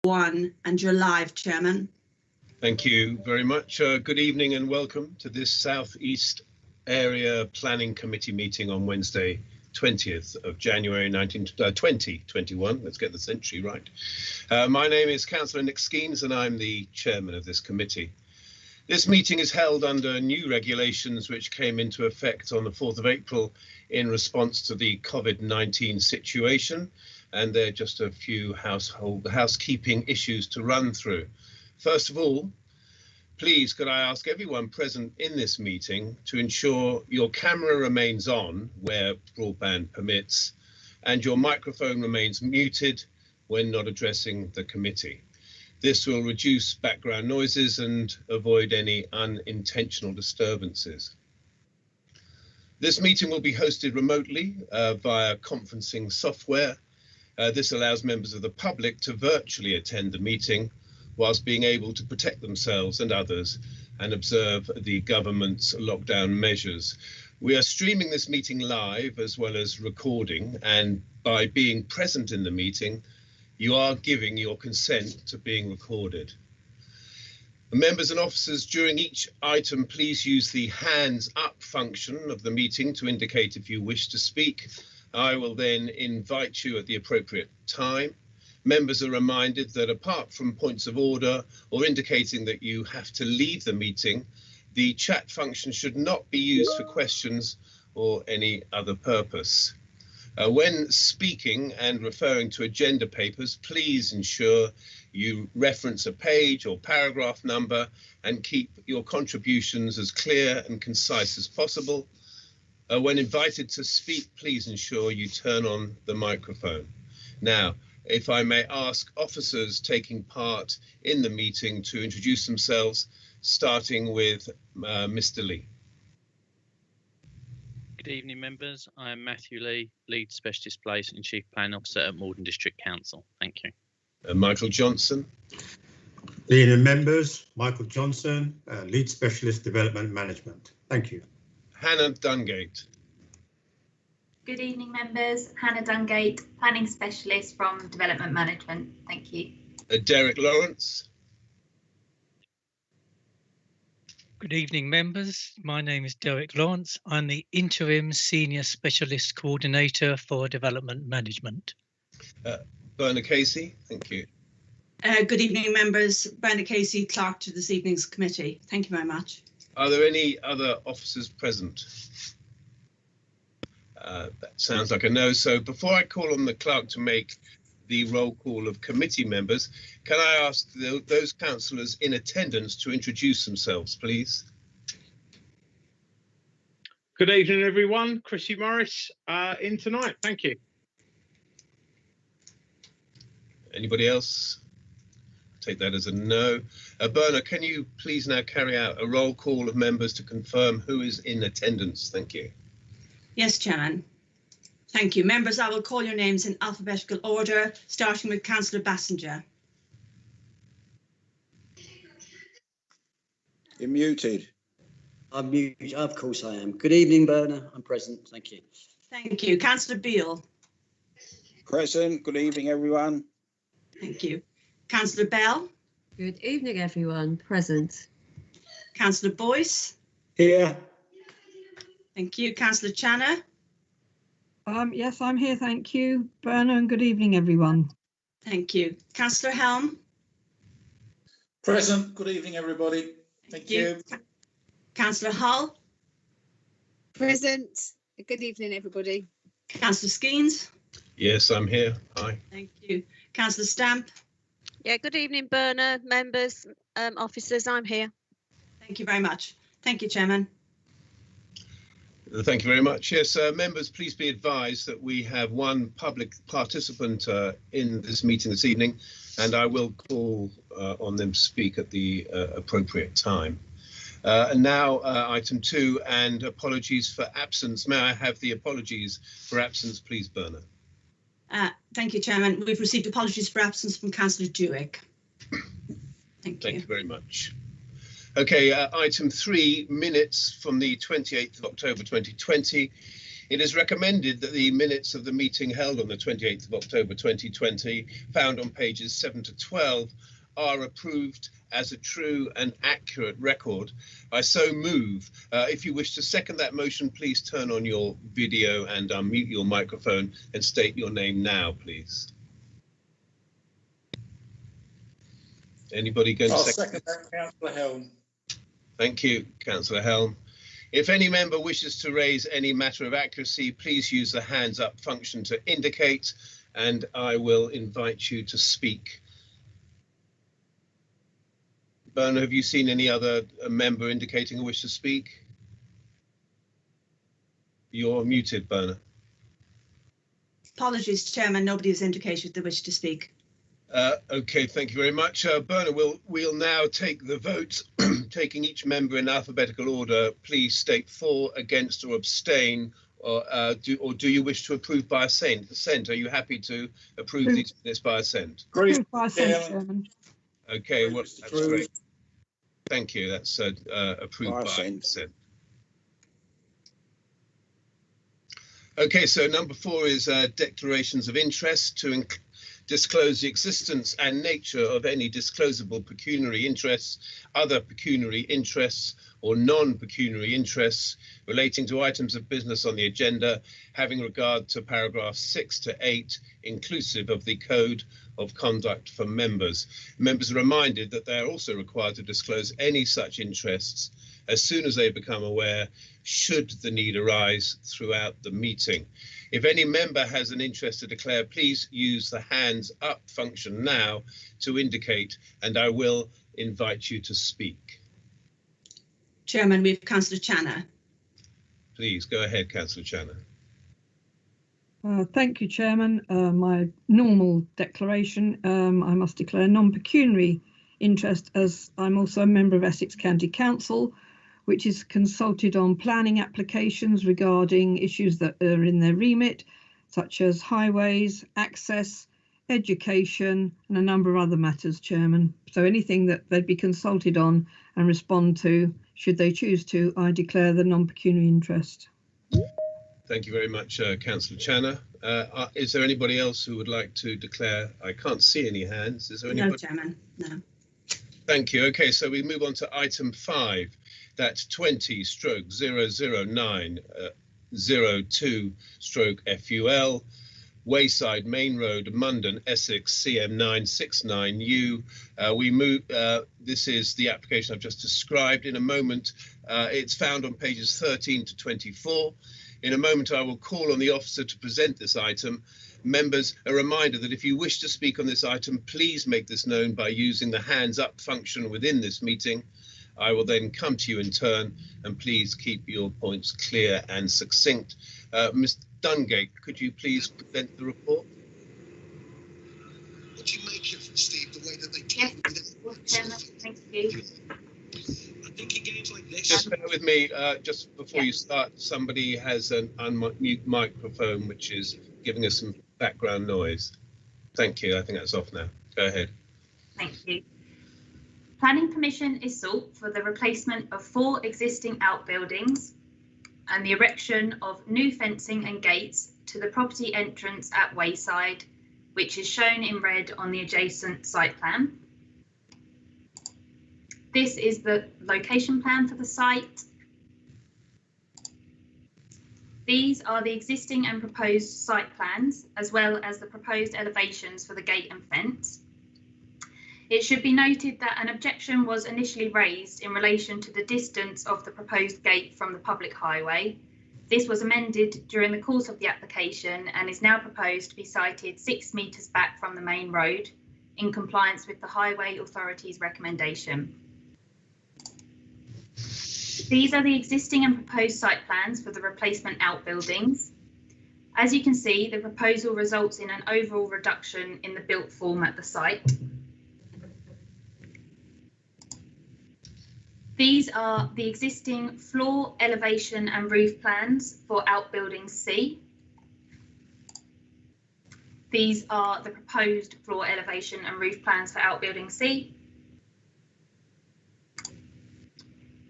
One, and you're live, Chairman. Thank you very much. Good evening and welcome to this South East Area Planning Committee meeting on Wednesday, 20th of January 2021. Let's get the century right. My name is Councillor Nick Skeens and I'm the chairman of this committee. This meeting is held under new regulations which came into effect on the 4th of April in response to the COVID-19 situation, and there are just a few housekeeping issues to run through. First of all, please could I ask everyone present in this meeting to ensure your camera remains on where broadband permits and your microphone remains muted when not addressing the committee. This will reduce background noises and avoid any unintentional disturbances. This meeting will be hosted remotely via conferencing software. This allows members of the public to virtually attend the meeting whilst being able to protect themselves and others and observe the government's lockdown measures. We are streaming this meeting live as well as recording, and by being present in the meeting, you are giving your consent to being recorded. Members and officers, during each item, please use the hands up function of the meeting to indicate if you wish to speak. I will then invite you at the appropriate time. Members are reminded that apart from points of order or indicating that you have to leave the meeting, the chat function should not be used for questions or any other purpose. When speaking and referring to agenda papers, please ensure you reference a page or paragraph number and keep your contributions as clear and concise as possible. When invited to speak, please ensure you turn on the microphone. Now, if I may ask officers taking part in the meeting to introduce themselves, starting with Mr. Lee. Good evening, members. I am Matthew Lee, Lead Specialist Place and Chief Planning Officer at Mundon District Council. Thank you. Michael Johnson. Good evening, members. Michael Johnson, Lead Specialist Development Management. Thank you. Hannah Dungate. Good evening, members. Hannah Dungate, Planning Specialist from Development Management. Thank you. Derek Lawrence. Good evening, members. My name is Derek Lawrence. I'm the Interim Senior Specialist Coordinator for Development Management. Bernard Casey. Thank you. Good evening, members. Brenda Casey, clerk to this evening's committee. Thank you very much. Are there any other officers present? That sounds like a no. So before I call on the clerk to make the roll call of committee members, can I ask those councillors in attendance to introduce themselves, please? Good evening, everyone. Chrissy Morris in tonight. Thank you. Anybody else? Take that as a no. Bernard, can you please now carry out a roll call of members to confirm who is in attendance? Thank you. Yes, Chairman. Thank you. Members, I will call your names in alphabetical order, starting with Councillor Bassinger. You're muted. I'm muted. Of course I am. Good evening, Bernard. I'm present. Thank you. Thank you. Councillor Beale. Present. Good evening, everyone. Thank you. Councillor Bell. Good evening, everyone. Present. Councillor Boyce. Here. Thank you. Councillor Channer. Yes, I'm here. Thank you, Bernard, and good evening, everyone. Thank you. Councillor Helm. Present. Good evening, everybody. Thank you. Councillor Hull. Present. Good evening, everybody. Councillor Skeens. Yes, I'm here. Hi. Thank you. Councillor Stamp. Yeah, good evening, Bernard, members, officers. I'm here. Thank you very much. Thank you, Chairman. Thank you very much. Yes, members, please be advised that we have one public participant in this meeting this evening, and I will call on them to speak at the appropriate time. And now item 2, and apologies for absence. May I have the apologies for absence, please, Bernard? Thank you, Chairman. We've received apologies for absence from Councillor Dewick. Thank you very much. Okay, item 3, minutes from the 28th of October 2020. It is recommended that the minutes of the meeting held on the 28th of October 2020, found on pages 7 to 12, are approved as a true and accurate record. I so move. If you wish to second that motion, please turn on your video and unmute your microphone and state your name now, please. Anybody going to second? Second that, Councillor Helm. Thank you, Councillor Helm. If any member wishes to raise any matter of accuracy, please use the hands up function to indicate, and I will invite you to speak. Bernard, have you seen any other member indicating a wish to speak? You're muted, Bernard. Apologies, Chairman, nobody has indicated they wish to speak. Okay, thank you very much. Bernard, we'll now take the vote, taking each member in alphabetical order. Please state for, against, or abstain, or do you wish to approve by assent? Are you happy to approve these minutes by assent? Approved by assent, Chairman. Okay, well, that's great. Thank you. That's approved by assent. Okay, so number 4 is declarations of interest to disclose the existence and nature of any disclosable pecuniary interests, other pecuniary interests, or non-pecuniary interests relating to items of business on the agenda, having regard to paragraphs 6 to 8, inclusive of the Code of Conduct for members. Members are reminded that they are also required to disclose any such interests as soon as they become aware, should the need arise throughout the meeting. If any member has an interest to declare, please use the hands up function now to indicate, and I will invite you to speak. Chairman, we have Councillor Channer. Please go ahead, Councillor Channer. Thank you, Chairman. My normal declaration, I must declare non-pecuniary interest as I'm also a member of Essex County Council, which is consulted on planning applications regarding issues that are in their remit, such as highways, access, education, and a number of other matters, Chairman. So anything that they'd be consulted on and respond to, should they choose to, I declare the non-pecuniary interest. Thank you very much, Councillor Channer. Is there anybody else who would like to declare? I can't see any hands. Is there anybody? No, Chairman, no. Thank you. Okay, so we move on to item 5. That's 20/00902/FUL, Wayside Main Road, Mundon, Essex CM9 69U. This is the application I've just described. In a moment, it's found on pages 13 to 24. In a moment, I will call on the officer to present this item. Members, a reminder that if you wish to speak on this item, please make this known by using the hands up function within this meeting. I will then come to you in turn, and please keep your points clear and succinct. Ms. Dungate, could you please present the report? What do you make of, Steve, the way that they Yes, thank you. I think in games like this. Just bear with me, just before you start, somebody has an unmute microphone which is giving us some background noise. Thank you, I think that's off now. Go ahead. Thank you. Planning permission is sought for the replacement of 4 existing outbuildings and the erection of new fencing and gates to the property entrance at Wayside, which is shown in red on the adjacent site plan. This is the location plan for the site. These are the existing and proposed site plans, as well as the proposed elevations for the gate and fence. It should be noted that an objection was initially raised in relation to the distance of the proposed gate from the public highway. This was amended during the course of the application and is now proposed to be sited 6 metres back from the main road, in compliance with the Highway Authority's recommendation. These are the existing and proposed site plans for the replacement outbuildings. As you can see, the proposal results in an overall reduction in the built form at the site. These are the existing floor, elevation and roof plans for outbuilding C. These are the proposed floor, elevation and roof plans for outbuilding C.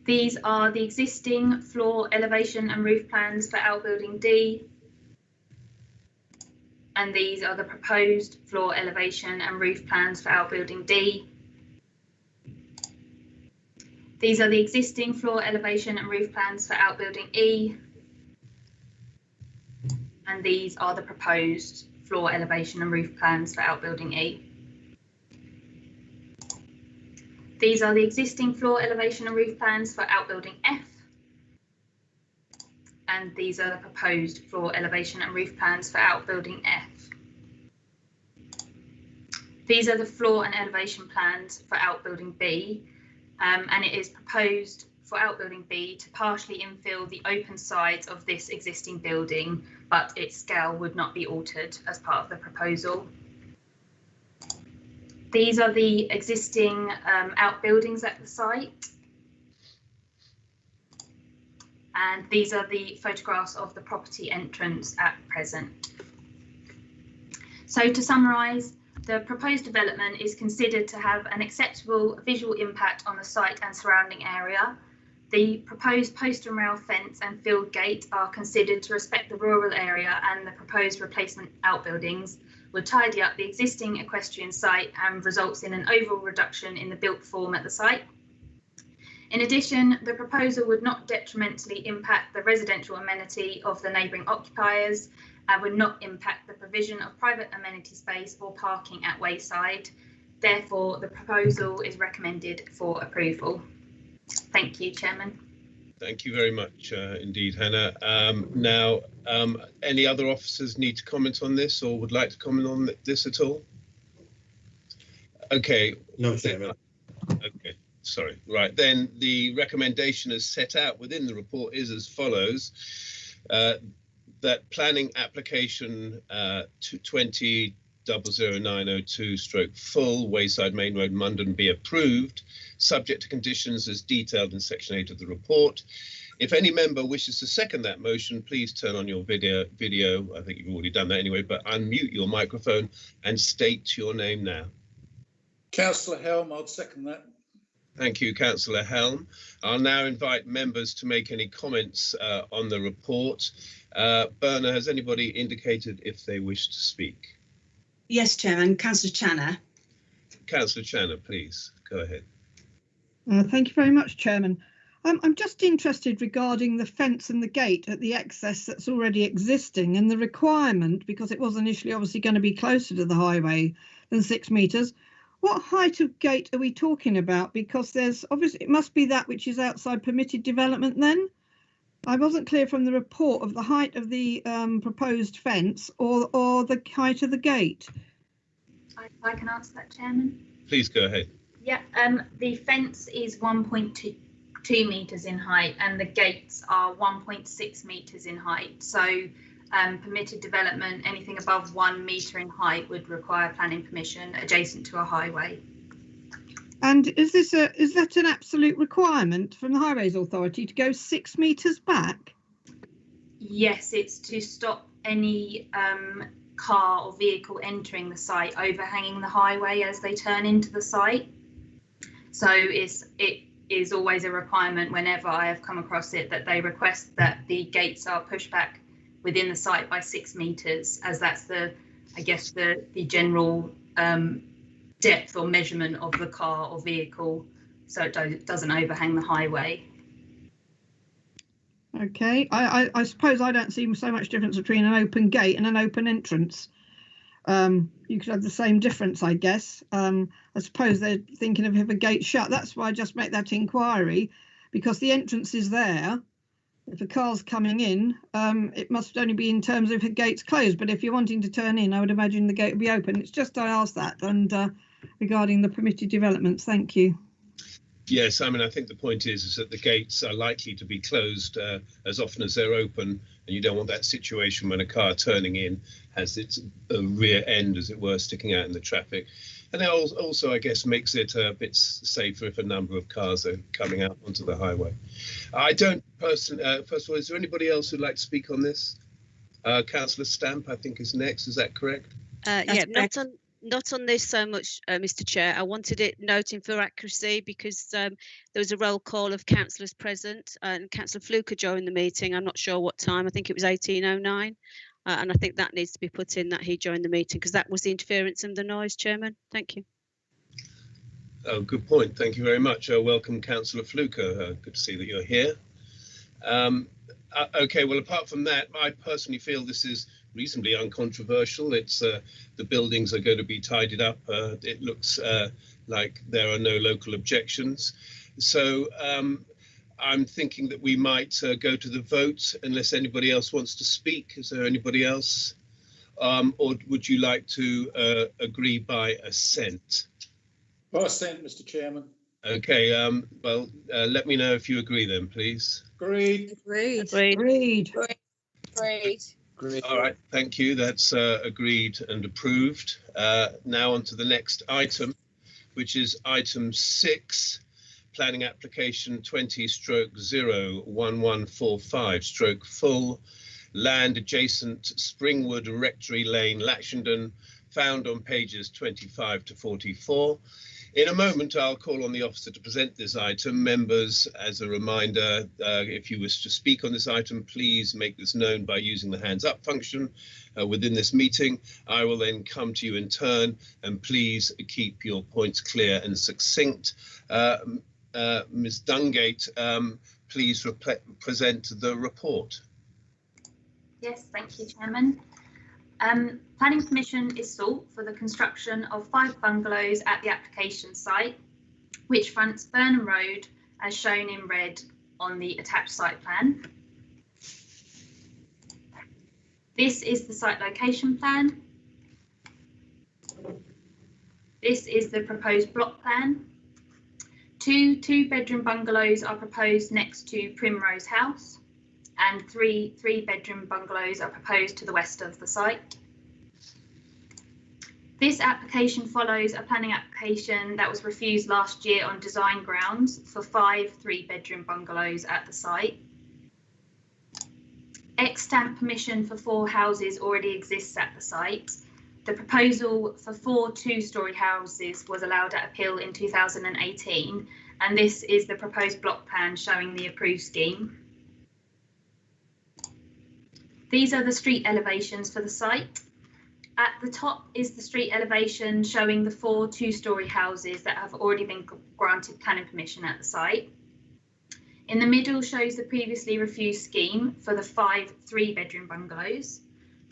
These are the existing floor elevation and roof plans for outbuilding D. And these are the proposed floor elevation and roof plans for outbuilding D. These are the existing floor elevation and roof plans for outbuilding E. And these are the proposed floor elevation and roof plans for outbuilding E. These are the existing floor elevation and roof plans for outbuilding F. And these are the proposed floor elevation and roof plans for outbuilding F. These are the floor and elevation plans for outbuilding B, and it is proposed for outbuilding B to partially infill the open sides of this existing building, but its scale would not be altered as part of the proposal. These are the existing outbuildings at the site. And these are the photographs of the property entrance at present. So to summarise, the proposed development is considered to have an acceptable visual impact on the site and surrounding area. The proposed post and rail fence and field gate are considered to respect the rural area, and the proposed replacement outbuildings would tidy up the existing equestrian site and results in an overall reduction in the built form at the site. In addition, the proposal would not detrimentally impact the residential amenity of the neighbouring occupiers and would not impact the provision of private amenity space or parking at Wayside. Therefore, the proposal is recommended for approval. Thank you, Chairman. Thank you very much indeed, Hannah. Now, any other officers need to comment on this or would like to comment on this at all? Okay. No, Chairman. Okay, sorry. Right, then the recommendation as set out within the report is as follows. That planning application 20-00902/full Wayside Main Road, Mundon be approved, subject to conditions as detailed in section 8 of the report. If any member wishes to second that motion, please turn on your video. I think you've already done that anyway, but unmute your microphone and state your name now. Councillor Helm, I'd second that. Thank you, Councillor Helm. I'll now invite members to make any comments on the report. Berna, has anybody indicated if they wish to speak? Yes, Chairman. Councillor Channer. Councillor Channer, please go ahead. Thank you very much, Chairman. I'm just interested regarding the fence and the gate at the excess that's already existing and the requirement, because it was initially obviously going to be closer to the highway than 6 metres. What height of gate are we talking about? Because there's obviously, it must be that which is outside permitted development then. I wasn't clear from the report of the height of the proposed fence or the height of the gate. I can answer that, Chairman. Please go ahead. Yeah, the fence is 1.2 metres in height and the gates are 1.6 metres in height. So permitted development, anything above 1 metre in height would require planning permission adjacent to a highway. And is that an absolute requirement from the Highways Authority to go 6 metres back? Yes, it's to stop any car or vehicle entering the site overhanging the highway as they turn into the site. So it is always a requirement whenever I have come across it that they request that the gates are pushed back within the site by 6 metres, as that's the general depth or measurement of the car or vehicle, so it doesn't overhang the highway. Okay, I suppose I don't see so much difference between an open gate and an open entrance. You could have the same difference, I guess. I suppose they're thinking of if a gate shut. That's why I just make that inquiry, because the entrance is there. If a car's coming in, it must only be in terms of if a gate's closed. But if you're wanting to turn in, I would imagine the gate would be open. It's just I asked that, and regarding the permitted developments, thank you. Yes, I mean, I think the point is that the gates are likely to be closed as often as they're open, and you don't want that situation when a car turning in has its rear end, as it were, sticking out in the traffic. And it also, I guess, makes it a bit safer if a number of cars are coming out onto the highway. I don't personally, first of all, is there anybody else who'd like to speak on this? Councillor Stamp, I think, is next. Is that correct? Yeah, Not on this so much, Mr. Chair. I wanted it noting for accuracy because there was a roll call of councillors present and Councillor Fluker joined the meeting. I'm not sure what time. I think it was 18:09. And I think that needs to be put in that he joined the meeting because that was the interference and the noise, Chairman. Thank you. Oh, good point. Thank you very much. Welcome, Councillor Fluker. Good to see that you're here. Okay, well, apart from that, I personally feel this is reasonably uncontroversial. It's the buildings are going to be tidied up. It looks like there are no local objections. So I'm thinking that we might go to the vote unless anybody else wants to speak. Is there anybody else? Or would you like to agree by assent? By assent, Mr. Chairman. Okay, well, let me know if you agree then, please. Agreed. Agreed. Agreed. Agreed. All right, thank you. That's agreed and approved. Now on to the next item, which is item 6, planning application 20/01145/full, land adjacent Springwood, Rectory Lane, Latchingdon, found on pages 25 to 44. In a moment, I'll call on the officer to present this item. Members, as a reminder, if you wish to speak on this item, please make this known by using the hands up function within this meeting. I will then come to you in turn, and please keep your points clear and succinct. Ms. Dungate, please present the report. Yes, thank you, Chairman. Planning permission is sought for the construction of 5 bungalows at the application site, which fronts Burnham Road as shown in red on the attached site plan. This is the site location plan. This is the proposed block plan. 2 2-bedroom bungalows are proposed next to Primrose House, and 3 3-bedroom bungalows are proposed to the west of the site. This application follows a planning application that was refused last year on design grounds for 5 3-bedroom bungalows at the site. Extant permission for 4 houses already exists at the site. The proposal for 4 2-storey houses was allowed at appeal in 2018, and this is the proposed block plan showing the approved scheme. These are the street elevations for the site. At the top is the street elevation showing the 4 2-storey houses that have already been granted planning permission at the site. In the middle shows the previously refused scheme for the 5 3-bedroom bungalows.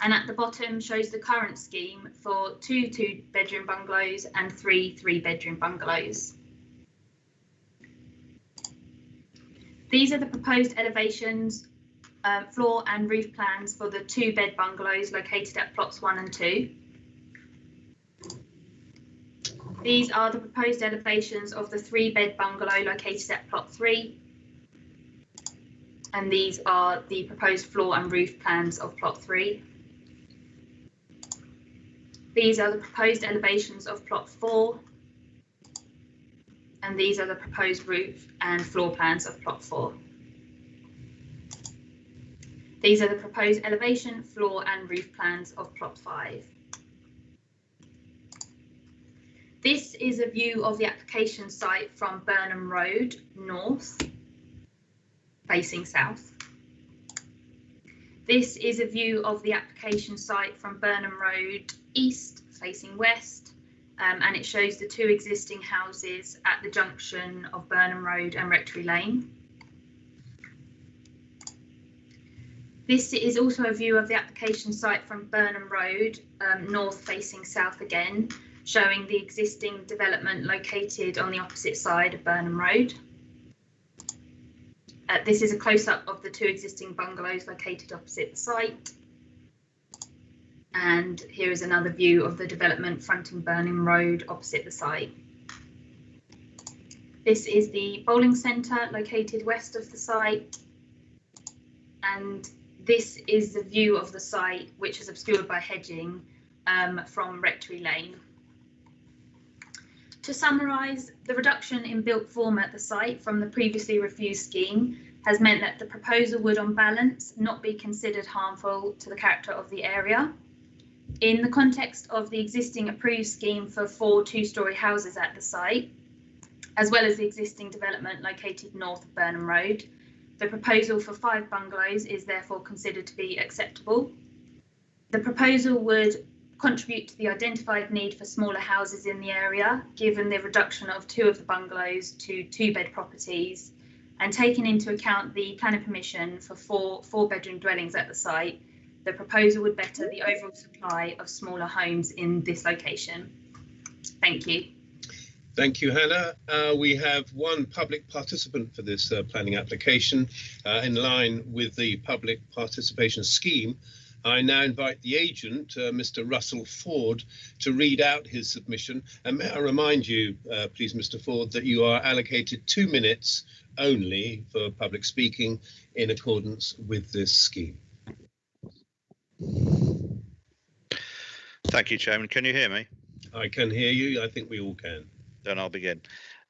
And at the bottom shows the current scheme for 2 2-bedroom bungalows and 3 3-bedroom bungalows. These are the proposed elevations, floor and roof plans for the 2-bed bungalows located at plots 1 and 2. These are the proposed elevations of the 3-bed bungalow located at plot 3. And these are the proposed floor and roof plans of plot 3. These are the proposed elevations of plot 4. And these are the proposed roof and floor plans of plot 4. These are the proposed elevation, floor and roof plans of plot 5. This is a view of the application site from Burnham Road, north, facing south. This is a view of the application site from Burnham Road, east, facing west, and it shows the 2 existing houses at the junction of Burnham Road and Rectory Lane. This is also a view of the application site from Burnham Road, north facing south again, showing the existing development located on the opposite side of Burnham Road. This is a close-up of the 2 existing bungalows located opposite the site. And here is another view of the development fronting Burnham Road opposite the site. This is the bowling centre located west of the site. And this is the view of the site, which is obscured by hedging from Rectory Lane. To summarise, the reduction in built form at the site from the previously refused scheme has meant that the proposal would, on balance, not be considered harmful to the character of the area. In the context of the existing approved scheme for 4 two-storey houses at the site, as well as the existing development located north of Burnham Road, the proposal for 5 bungalows is therefore considered to be acceptable. The proposal would contribute to the identified need for smaller houses in the area, given the reduction of 2 of the bungalows to 2-bed properties, and taking into account the planning permission for 4 4-bedroom dwellings at the site. The proposal would better the overall supply of smaller homes in this location. Thank you. Thank you, Hannah. We have one public participant for this planning application in line with the public participation scheme. I now invite the agent, Mr. Russell Ford, to read out his submission. And may I remind you, please, Mr. Ford, that you are allocated 2 minutes only for public speaking in accordance with this scheme. Thank you, Chairman. Can you hear me? I can hear you. I think we all can. Then I'll begin.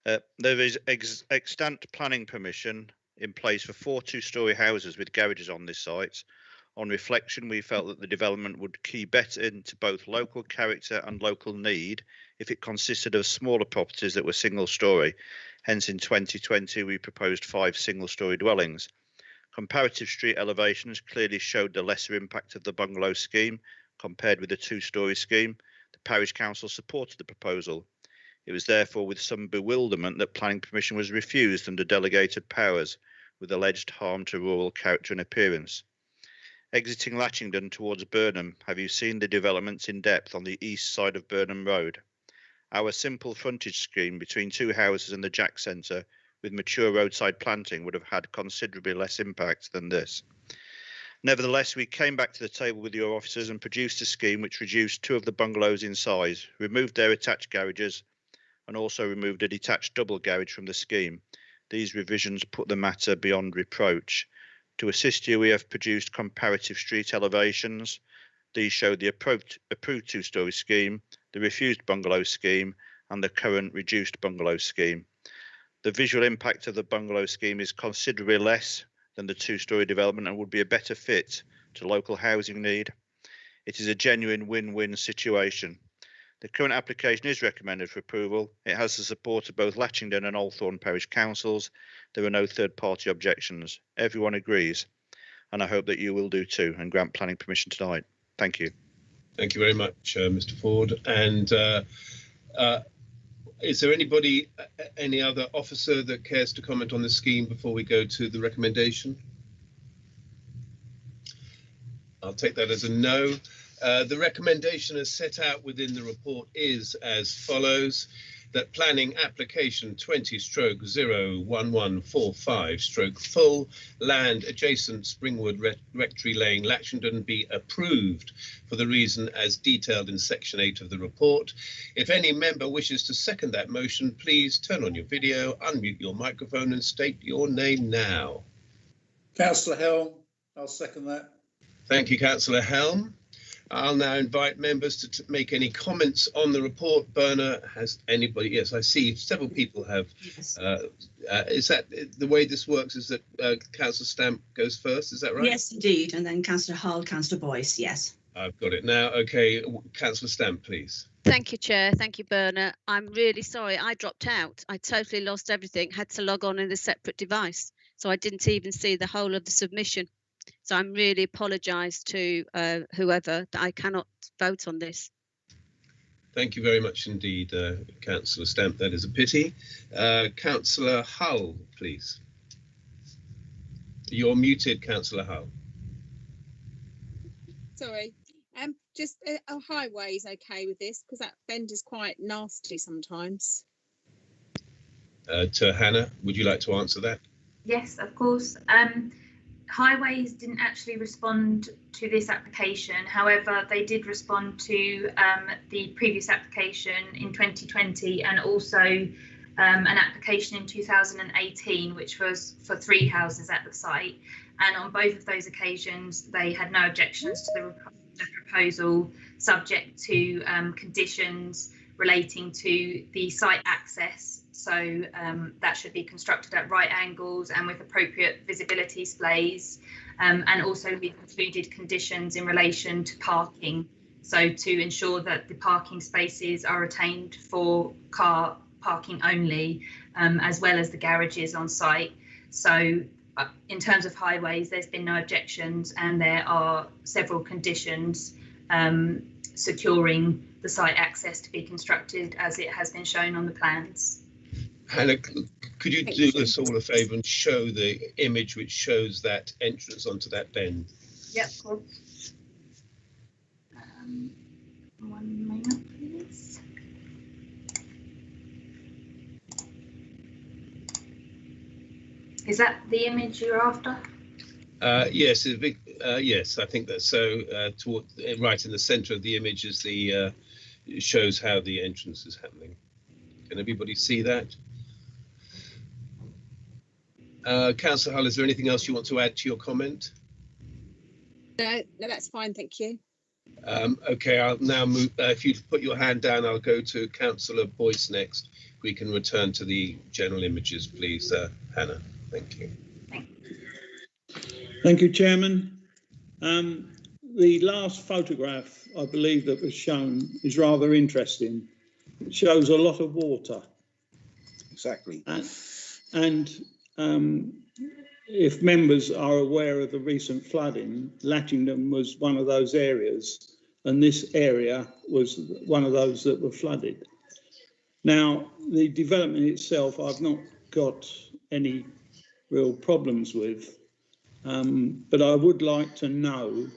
There is extant planning permission in place for 4 two-storey houses with garages on this site. On reflection, we felt that the development would key better into both local character and local need if it consisted of smaller properties that were single-storey. Hence, in 2020, we proposed 5 single-storey dwellings. Comparative street elevations clearly showed the lesser impact of the bungalow scheme compared with the 2-storey scheme. The parish council supported the proposal. It was therefore with some bewilderment that planning permission was refused under delegated powers with alleged harm to rural character and appearance. Exiting Latchingdon towards Burnham, have you seen the developments in depth on the east side of Burnham Road? Our simple frontage scheme between 2 houses and the Jack Centre with mature roadside planting would have had considerably less impact than this. Nevertheless, we came back to the table with your officers and produced a scheme which reduced 2 of the bungalows in size, removed their attached garages, and also removed a detached double garage from the scheme. These revisions put the matter beyond reproach. To assist you, we have produced comparative street elevations. These show the approved 2-storey scheme, the refused bungalow scheme, and the current reduced bungalow scheme. The visual impact of the bungalow scheme is considerably less than the 2-storey development and would be a better fit to local housing need. It is a genuine win-win situation. The current application is recommended for approval. It has the support of both Latchingdon and Althorn Parish Councils. There are no third-party objections. Everyone agrees, and I hope that you will do too and grant planning permission tonight. Thank you. Thank you very much, Mr. Ford. And is there anybody, any other officer that cares to comment on the scheme before we go to the recommendation? I'll take that as a no. The recommendation as set out within the report is as follows: that planning application 20/01145/full land adjacent Springwood Rectory Lane, Latchingdon be approved for the reason as detailed in section 8 of the report. If any member wishes to second that motion, please turn on your video, unmute your microphone and state your name now. Councillor Helm, I'll second that. Thank you, Councillor Helm. I'll now invite members to make any comments on the report. Berna, has anybody? Yes, I see several people have. Yes. Is that the way this works? Is that Councillor Stamp goes first? Is that right? Yes, indeed. And then Councillor Hull, Councillor Boyce. Yes. I've got it now. OK, Councillor Stamp, please. Thank you, Chair. Thank you, Berna. I'm really sorry. I dropped out. I totally lost everything. Had to log on in a separate device. So I didn't even see the whole of the submission. So I'm really apologise to whoever that I cannot vote on this. Thank you very much indeed, Councillor Stamp. That is a pity. Councillor Hull, please. You're muted, Councillor Hull. Sorry. Just a highway is okay with this because that bend is quite nasty sometimes. To Hannah, would you like to answer that? Yes, of course. Highways didn't actually respond to this application. However, they did respond to the previous application in 2020 and also an application in 2018, which was for 3 houses at the site. And on both of those occasions, they had no objections to the proposal, subject to conditions relating to the site access. So that should be constructed at right angles and with appropriate visibility displays. And also we've included conditions in relation to parking So to ensure that the parking spaces are retained for car parking only, as well as the garages on site. So in terms of highways, there's been no objections, and there are several conditions securing the site access to be constructed as it has been shown on the plans. Hannah, could you do us all a favour and show the image which shows that entrance onto that bend? Yep, of course. One moment, please. Is that the image you're after? Yes, it's a big, yes, I think that's so. Toward, right in the centre of the image is the it shows how the entrance is happening. Can everybody see that? Councillor Hull, is there anything else you want to add to your comment? No, that's fine, thank you. Okay, I'll now move. If you put your hand down, I'll go to Councillor Boyce next. We can return to the general images, please, Hannah. Thank you. Thank you, Chairman. The last photograph, I believe, that was shown is rather interesting. It shows a lot of water. Exactly. And if members are aware of the recent flooding, Latchingdon was one of those areas, and this area was one of those that were flooded. Now, the development itself, I've not got any real problems with, but I would like to know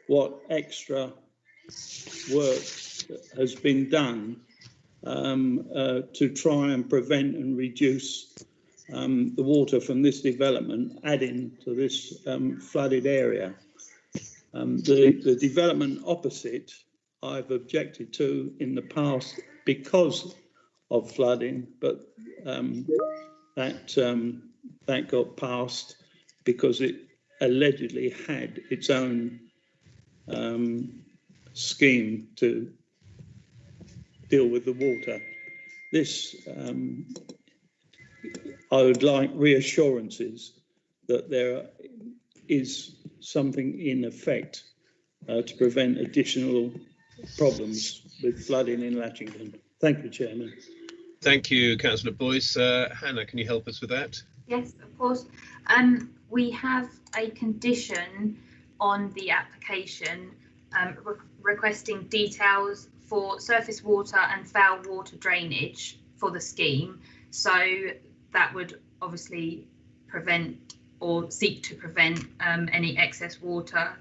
what extra work has been done to try and prevent and reduce the water from this development adding to this flooded area. The development opposite I've objected to in the past because of flooding, but that got passed because it allegedly had its own scheme to deal with the water. This, I would like reassurances that there is something in effect to prevent additional problems with flooding in Latchingdon. Thank you, Chairman. Thank you, Councillor Boyce. Hannah, can you help us with that? Yes, of course. We have a condition on the application requesting details for surface water and foul water drainage for the scheme. So that would obviously prevent or seek to prevent any excess water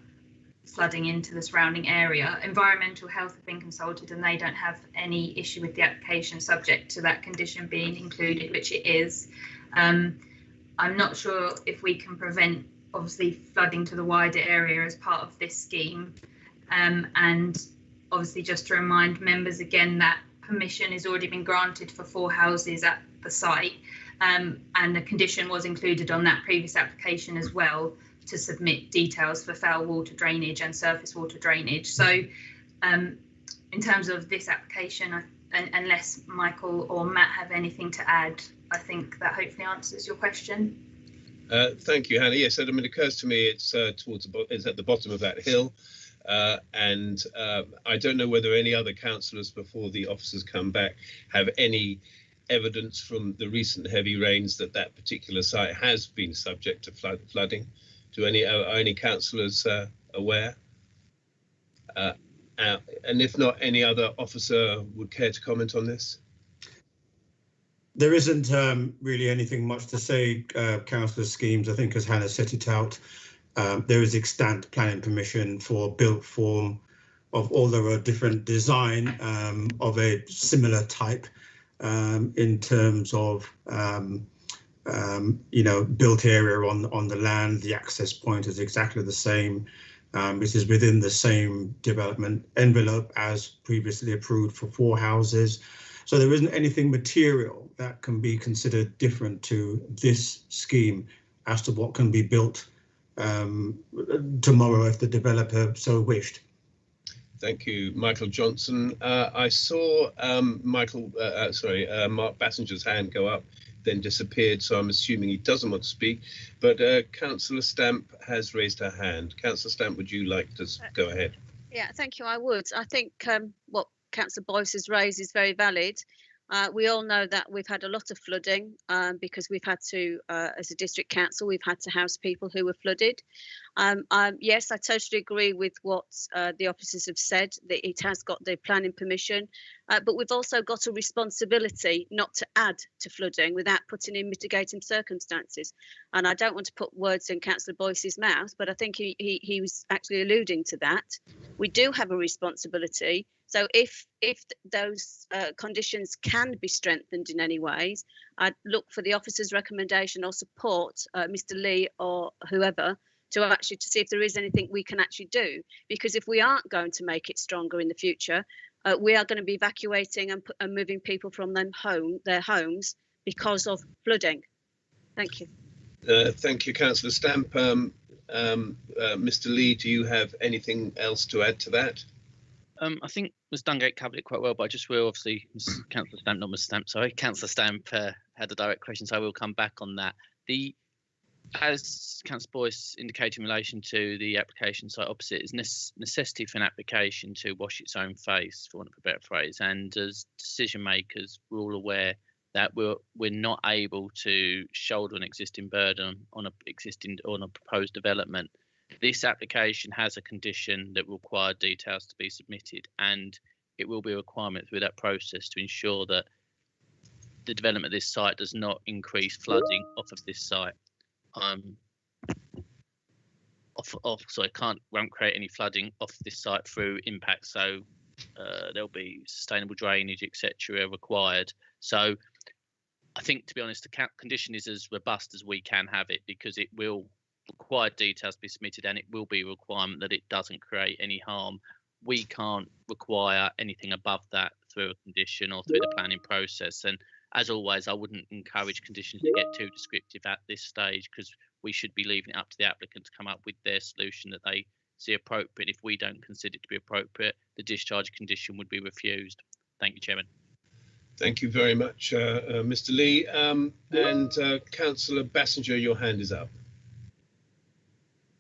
flooding into the surrounding area. Environmental health have been consulted and they don't have any issue with the application subject to that condition being included, which it is. I'm not sure if we can prevent obviously flooding to the wider area as part of this scheme. And obviously just to remind members again that permission has already been granted for 4 houses at the site, and the condition was included on that previous application as well to submit details for foul water drainage and surface water drainage. So in terms of this application, unless Michael or Matt have anything to add, I think that hopefully answers your question. Thank you, Hannah. Yes, I mean, it occurs to me it's it's at the bottom of that hill. And I don't know whether any other councillors before the officers come back have any evidence from the recent heavy rains that that particular site has been subject to flooding. Do any councillors aware? And if not, any other officer would care to comment on this? There isn't really anything much to say, councillor schemes. I think as Hannah set it out, there is extant planning permission for built form of all the different design of a similar type in terms of built area on the land. The access point is exactly the same. This is within the same development envelope as previously approved for 4 houses. So there isn't anything material that can be considered different to this scheme as to what can be built tomorrow if the developer so wished. Thank you, Michael Johnson. I saw Mark Bassinger's hand go up, then disappeared, so I'm assuming he doesn't want to speak. But Councillor Stamp has raised her hand. Councillor Stamp, would you like to go ahead? Yeah, thank you. I would. I think what Councillor Boyce has raised is very valid. We all know that we've had a lot of flooding because we've had to, as a district council, we've had to house people who were flooded. Yes, I totally agree with what the officers have said, that it has got the planning permission, but we've also got a responsibility not to add to flooding without putting in mitigating circumstances. And I don't want to put words in Councillor Boyce's mouth, but I think he was actually alluding to that. We do have a responsibility. So if those conditions can be strengthened in any ways, I'd look for the officer's recommendation or support Mr. Lee or whoever to see if there is anything we can actually do. Because if we aren't going to make it stronger in the future, we are going to be evacuating and moving people from their homes because of flooding. Thank you. Thank you, Councillor Stamp. Mr. Lee, do you have anything else to add to that? I think Ms Dungate covered it quite well, but I just will obviously, Councillor Stamp, not Ms Stamp, sorry, Councillor Stamp had a direct question, so I will come back on that. As Councillor Boyce indicated in relation to the application site opposite, is necessity for an application to wash its own face, for want of a better phrase, and as decision makers, we're all aware that we're not able to shoulder an existing burden on a proposed development. This application has a condition that will require details to be submitted, and it will be a requirement through that process to ensure that the development of this site does not increase flooding off of this site. Won't create any flooding off this site through impact. So there'll be sustainable drainage, etc., required. So I think, to be honest, the condition is as robust as we can have it, because it will require details to be submitted, and it will be a requirement that it doesn't create any harm. We can't require anything above that through a condition or through the planning process. And as always, I wouldn't encourage conditions to get too descriptive at this stage, because we should be leaving it up to the applicant to come up with their solution that they see appropriate. If we don't consider it to be appropriate, the discharge condition would be refused. Thank you, Chairman. Thank you very much, Mr. Lee. And Councillor Bassinger, your hand is up.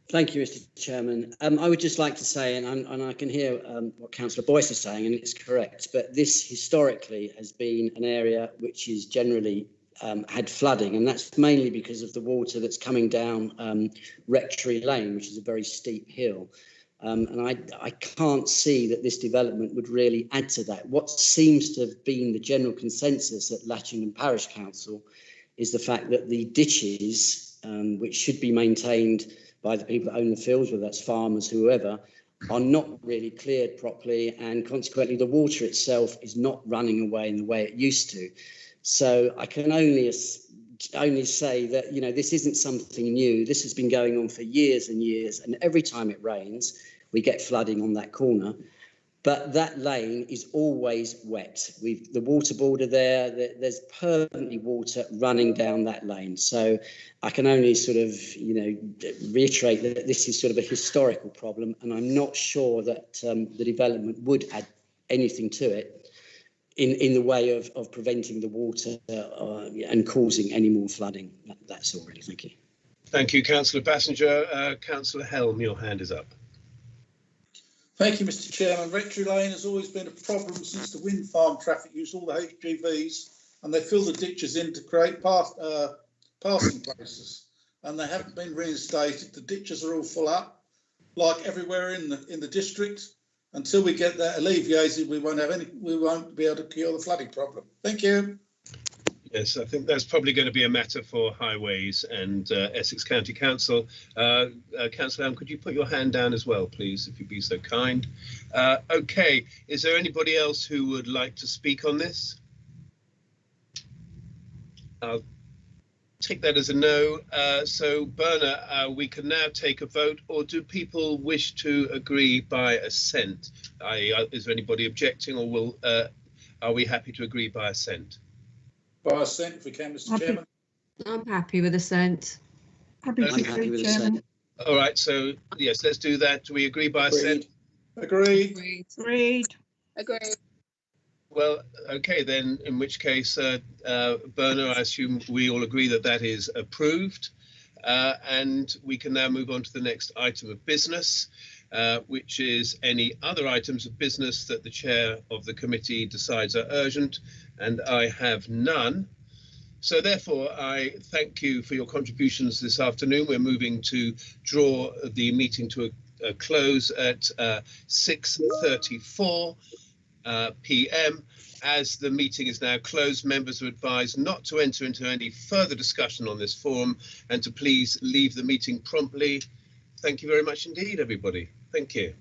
Thank you, Mr. Chairman. I would just like to say, and I can hear what Councillor Boyce is saying, and it's correct, but this historically has been an area which is generally had flooding, and that's mainly because of the water that's coming down Rectory Lane, which is a very steep hill. And I can't see that this development would really add to that. What seems to have been the general consensus at Latchingdon Parish Council is the fact that the ditches, which should be maintained by the people that own the fields, whether that's farmers, whoever, are not really cleared properly, and consequently the water itself is not running away in the way it used to. So I can only say that, you know, this isn't something new. This has been going on for years and years, and every time it rains, we get flooding on that corner. But that lane is always wet. The water border there's permanently water running down that lane. So I can only sort of, you know, reiterate that this is sort of a historical problem, and I'm not sure that the development would add anything to it in the way of preventing the water and causing any more flooding. That's all really. Thank you. Thank you, Councillor Bassinger. Councillor Helm, your hand is up. Thank you, Mr. Chairman. Rectory Lane has always been a problem since the wind farm traffic used all the HGVs, and they fill the ditches in to create passing places, and they haven't been reinstated. The ditches are all full up, like everywhere in the district. Until we get that alleviated, we won't be able to cure the flooding problem. Thank you. Yes, I think that's probably going to be a matter for Highways and Essex County Council. Councillor Ham, could you put your hand down as well, please, if you'd be so kind? OK, is there anybody else who would like to speak on this? I'll take that as a no. So, Berna, we can now take a vote, or do people wish to agree by assent? Is there anybody objecting, or are we happy to agree by assent? By assent, if we can, Mr. Chairman. I'm happy with assent. I'm happy with assent. All right, so yes, let's do that. Do we agree by assent? Agreed. Agreed. Agreed. Well, okay, then, in which case, Berna, I assume we all agree that that is approved. And we can now move on to the next item of business. which is any other items of business that the chair of the committee decides are urgent, and I have none. So therefore, I thank you for your contributions this afternoon. We're moving to draw the meeting to a close at 6:34 p.m. As the meeting is now closed, members are advised not to enter into any further discussion on this forum and to please leave the meeting promptly. Thank you very much indeed, everybody. Thank you.